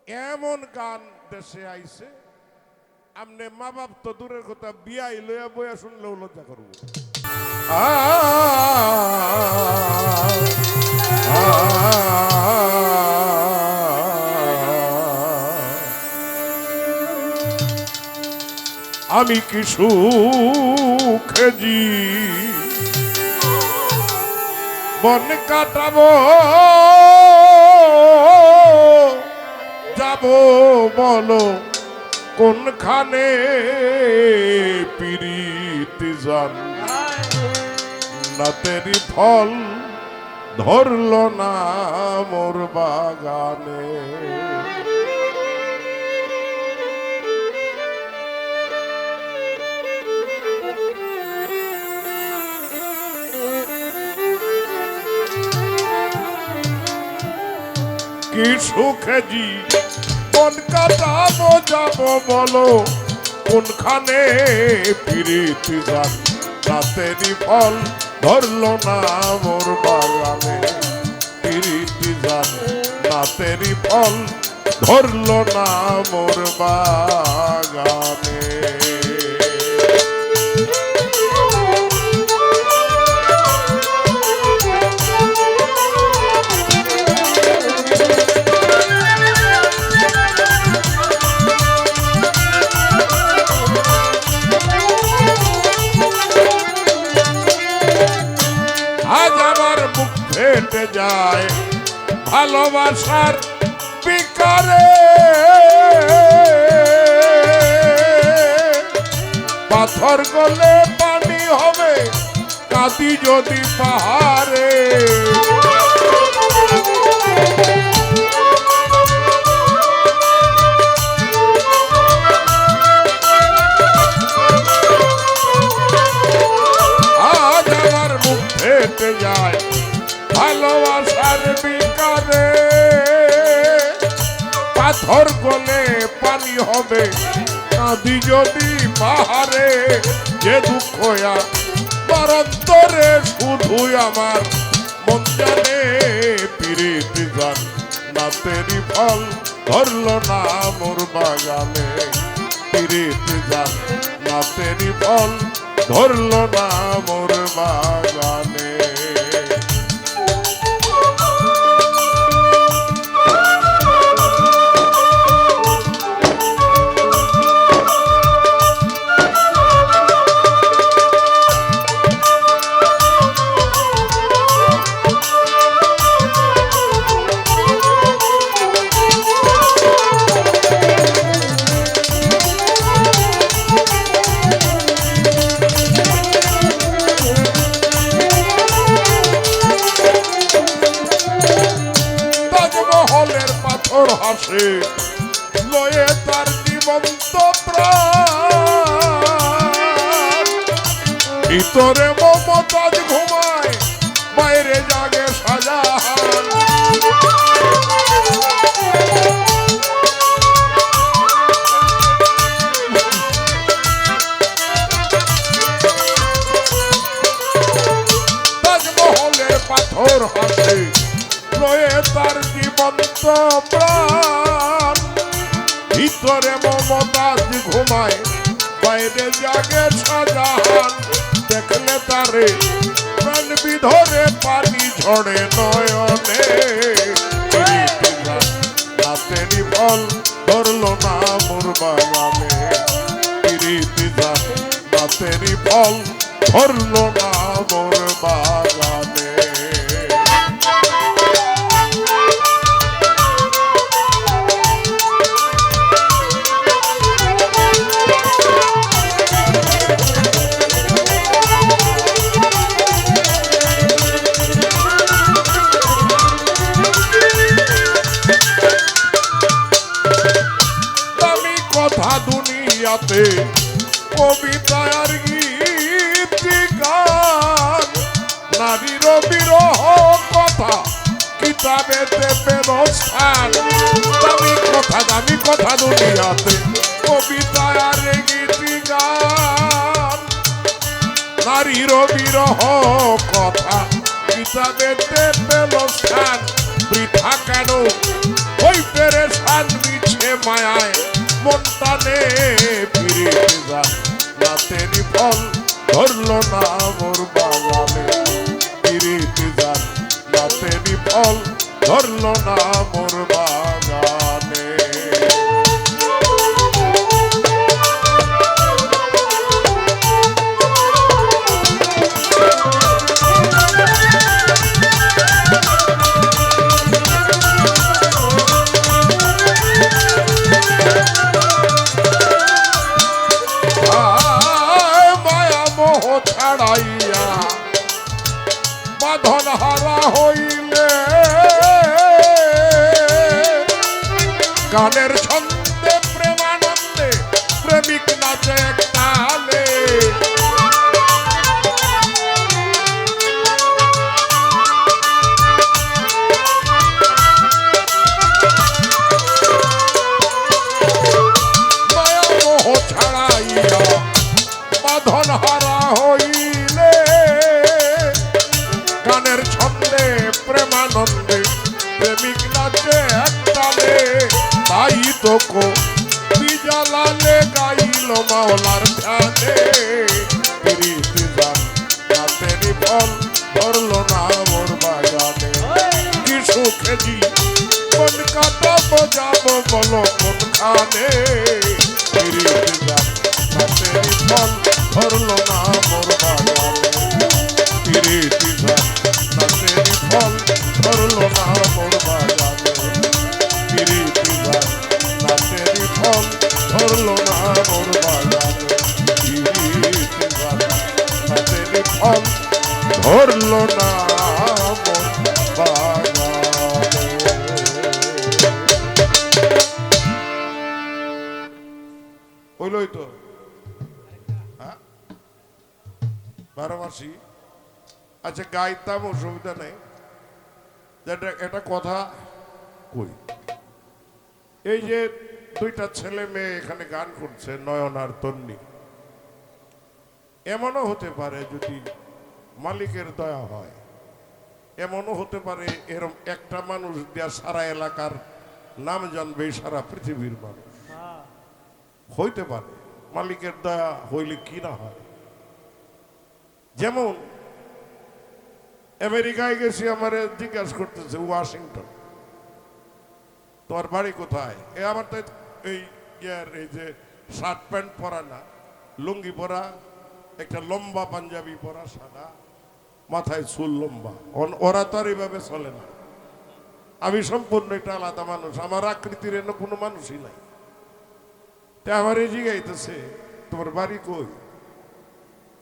এমন গান দেশে আইছে আমনে মা বাপ তো দূরের কথা বিয়াই লইয়া বইয়া শুনলেও লজ্জা করবো। আমি কি সুখে বন কাটাবো যাব বলো কোনখানে পিরিতি জান না তেরি ফল ধরল না মোর বাগানে। কি সুখে বন কাটাবো যাব বলো কোনখানে পিরিতি জান রাতেরই ফল ধরল না মোর বাগানে। পিরিতি জান রাতেরই ফল ধরল না মোর বাগানে। ফেটে যায় ভালোবাসার বিকারে পাথর গলে পানি হবে কাঁদি যদি পাহাড়ে। আজ আমার মুখ ফেটে যায় ভালোবাসার বিকারে পাথর গলে পানি হবে কাঁদি যদি পাহাড়ে। যে দুঃখ আমার অন্তরে শুধুই আমার মন জানে। পিরিতি জান না তেরি ফল ধরল না মোর বাগানে। পিরিতি জান না তেরি ফল ধরল না মোর বাগানে। হাসে লয়ে তার জীবন্ত প্রাণ ভিতরে মমতাজ ঘুমায় বাইরে জাগে শাহজাহান। তাজমহলের পাথর হাসে লয়ে তার জীবন্ত প্রাণ ভিতরে মমতাজ ঘুমায় বাইরে জাগে শাহজাহান। দেখলে তারে প্রাণ বিধরে পানি ঝরে নয়নে। রাতেরই ফল ধরল না মোর বাগানে। পিরিতি জান রাতেরই ফল ধরল না মোর বাগানে। দুনিয়াতে কবিতা আর গীত গান নারীর বিরহ কথা কিতাবেতে পেল স্থান। দামি কথা দুনিয়াতে কবিতা আর গীত গান নারীর বিরহ কথা কিতাবেতে পেল স্থান। বৃথা কেন ওই পেরেশান মায়ায় মন টানে ফিরিতে যান না তেরি ফল ধরল না মোর বাগানে ফিরিতে যান না তেরি ফল ধরল না মোর বাগানে ছাড়াইয়া বাঁধন হারা হইলে গানের ছন্দে প্রেমানন্দে প্রেমিক নাচে একতালে মায়া মোহ ছাড়াইয়া বাঁধন হারা হইলে গানের ছন্দে প্রেমানন্দে প্রেমিক নাচে একতালে তাই তো বিজালালে গাইল মাওলার ধ্যানে ফিরিতে যান না তেরি ফল ধরল না মোর বাগানে কি সুখে জীবন কাটাবো যাবো বলো কোনখানে ফিরিতে যান না তেরি ফল ধরল না মোর বাগানে ফিরিতে যান না তেরি ফল ধরল না মোর বাগানে ফিরিতে যান না তেরি ফল ধরল না মোর বাগানে ফিরিতে যান না তেরি ফল ধরল না মোর বাগানে হইলই তো 12 মাসি আচ্ছা গাইতাম অসুবিধা নেই এটা কথা কই এই যে দুইটা ছেলে মেয়ে এখানে গান করছে নয়ন আর তন্নি এমনও হতে পারে যদি মালিকের দয়া হয় এমনও হতে পারে এরকম একটা মানুষ দেয়া সারা এলাকার নাম জানবে সারা পৃথিবীর মানুষ হইতে পারে মালিকের দয়া হইলে কি না হয় যেমন আমেরিকায় গেছি আমার জিজ্ঞাসা করতেছে ওয়াশিংটন তোমার বাড়ি কোথায় আমার তো এই এই যে শার্ট প্যান্ট পরা না লুঙ্গি পরা একটা লম্বা পাঞ্জাবি পরা সাদা মাথায় চুল লম্বা ওরা তো আর এইভাবে চলে না আমি সম্পূর্ণ একটা আলাদা মানুষ আমার আকৃতির এনে কোনো মানুষই নাই তা আমার এই জিগাইতেছে তোমার বাড়ি কই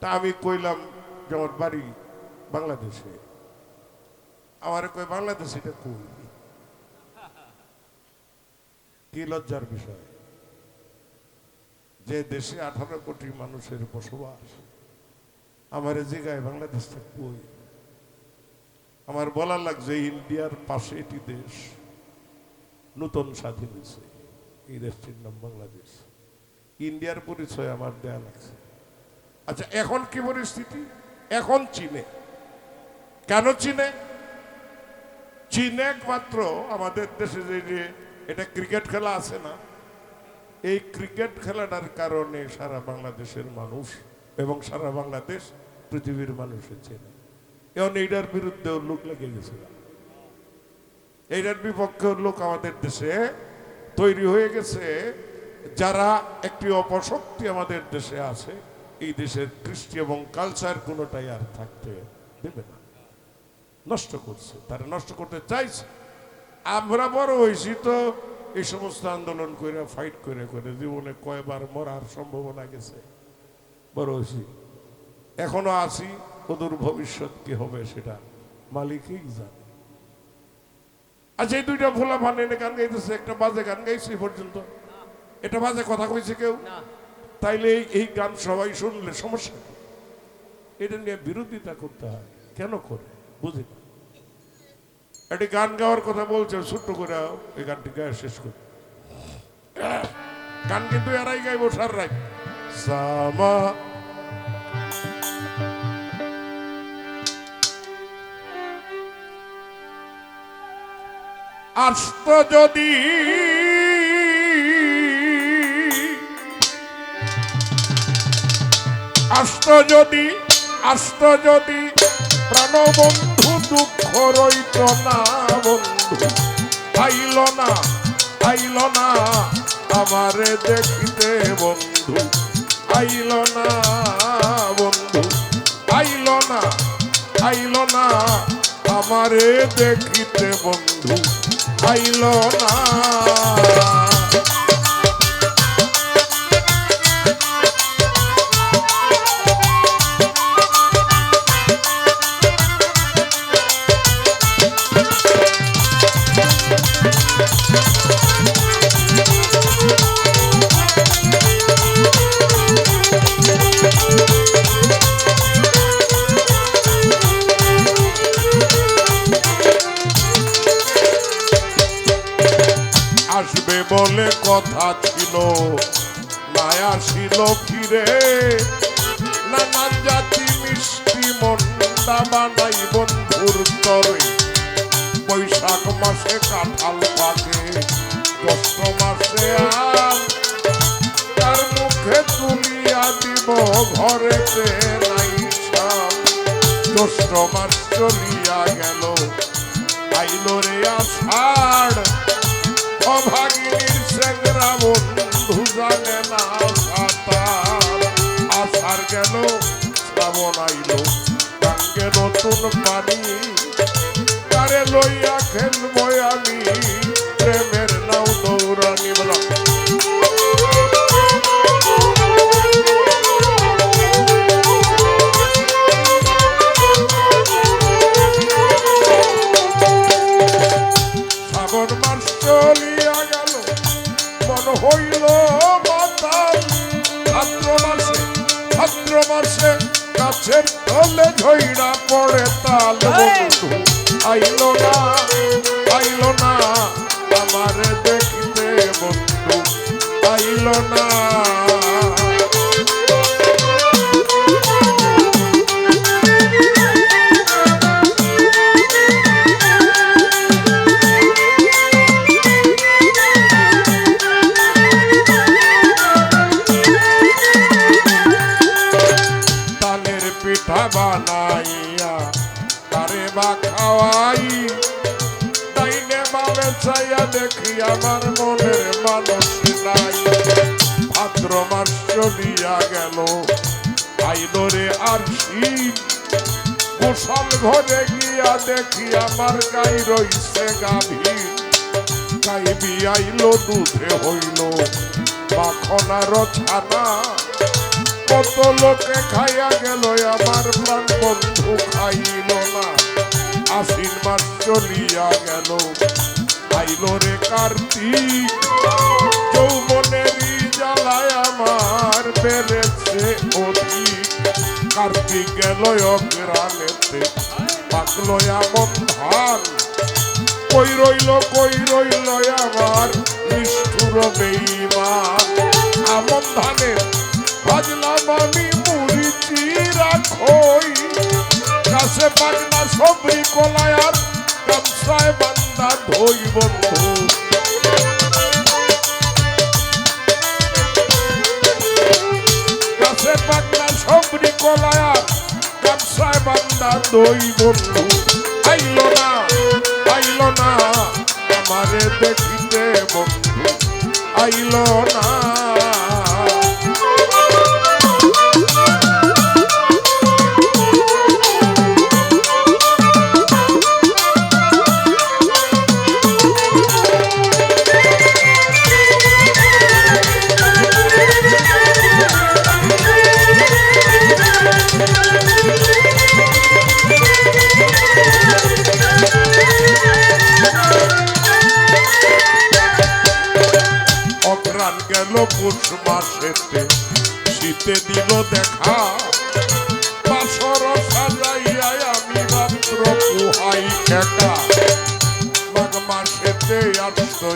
তা আমি কইলাম যে আমার বাড়ি বাংলাদেশে আমার কই বাংলাদেশ এটা কই কি লজ্জার বিষয় যে দেশে 18 কোটি মানুষের বসবাস আমার জিগায় বাংলাদেশটা কই আমার বলা লাগছে ইন্ডিয়ার পাশে এটি দেশ নতুন স্বাধীন হয়েছে এই দেশটির নাম বাংলাদেশ ইন্ডিয়ার পরিচয় আমার দেয়া লাগছে আচ্ছা এখন কি পরিস্থিতি এখন চীনে কেন চীনে চীনে একমাত্র আমাদের দেশে যে এটা ক্রিকেট খেলা আছে না এই ক্রিকেট খেলাটার কারণে সারা বাংলাদেশের মানুষ এবং সারা বাংলাদেশ পৃথিবীর মানুষের চেনে এখন এইটার বিরুদ্ধেও লোক লেগে গেছে এইটার বিপক্ষে লোক আমাদের দেশে তৈরি হয়ে গেছে যারা একটি অপশক্তি আমাদের দেশে আছে এই দেশের কৃষ্টি এবং কালচার কোনোটাই আর থাকতে দেবে না নষ্ট করছে তারা নষ্ট করতে চাইছে আমরা বড় হয়েছি তো এই সমস্ত আন্দোলন করে ফাইট করে করে জীবনে কয়বার মরার সম্ভাবনা গেছে বড় হয়েছি এখনো আছি ওদের ভবিষ্যৎ কি হবে সেটা মালিকই জানে আচ্ছা এই দুইটা ভোলা ভান এনে গান গাইতেছে একটা বাজে গান গাইছে পর্যন্ত এটা বাজে কথা কইছে কেউ তাইলে এই গান সবাই শুনলে সমস্যা এটা নিয়ে বিরোধিতা করতে হয় কেন করে বুঝি না একটি গান গাওয়ার কথা বলছে ছোট্ট করে এই গানটি গায়ে শেষ করে গান কিন্তু এরাই গাইব সার রাই সামা আসতো যদি আস্ত যদি প্রাণবন্ধু দুঃখ রইত না বন্ধু, আইল না আমারে দেখিতে বন্ধু, আইল না বন্ধু, আইল না আমারে দেখিতে বন্ধু, আইল না। আসবে বলে কথা ছিল না আসিল ফিরে, নানান জাতি মিষ্টি মন্ডা বানাই বন্ধুর তরে, বৈশাখ মাসে কাঁঠাল পাকে, জ্যৈষ্ঠ মাসে আম, তার মুখে তুলিয়া দিব ঘরেতে নাই সাম। জ্যৈষ্ঠ মাস চলিয়া গেল, আইল রে আষাঢ়, অভাগিনীর চেংরা বন্ধু জানে না সাঁতার। আষাঢ় গেল, শ্রাবণ আইল, গাঙ্গে নতুন পানি, তারে লইয়া খেলবো আমি প্রেমের নাও দৌড়ানি। বলা শ্রাবণ মাস চলিয়া গেল, মন হইল মাতাল, ভাদ্র মাসে গাছের তলে ঝইড়া পড়ে তাল বন্ধু, আইল না আমারে দেখিতে বন্ধু, আইল না। পিঠা বানাইয়া তারে বা খাওয়াই, ডাইনে বামে চাইয়া দেখি আমার মনের মানুষ নাই। ভাদ্র মাস চলিয়া গেল, আইল রে আশ্বিন, গোসল ঘরে গিয়া দেখি আমার গাই রইছে গাভীর, গাই বিয়াইল দুধে হইল মাখন আর ছানা, কত লোকে খাইয়া গেল আমার প্রাণ বন্ধু খাইল না। আশ্বিন মাস চলিয়া গেল, আইল রে কার্তিক, যৌবনেরই জ্বালায় আমার বেড়েছে অধিক। কার্তিক গেল অগ্রাণেতে, পাকলো এমন ধান, কই রইল আমার নিষ্ঠুর বেঈমান। আমন ধানের ভাজলাম আমি মুড়ি চিরা খই, গাছে পাকনা সবরি কলায় আর গামছায় বান্দা ধই বন্ধু। গাছে পাকনা সবরি কলায় আর গামছায় বান্দা ধই বন্ধু, আইল না আমারে দেখিতে বন্ধু, আইল না। গেল পৌষ মাসেতে, শীতে দিল দেখা, বাসর সাজাইয়া আমি রাত্র পোহাই একা। মাঘ মাসেতে আসতো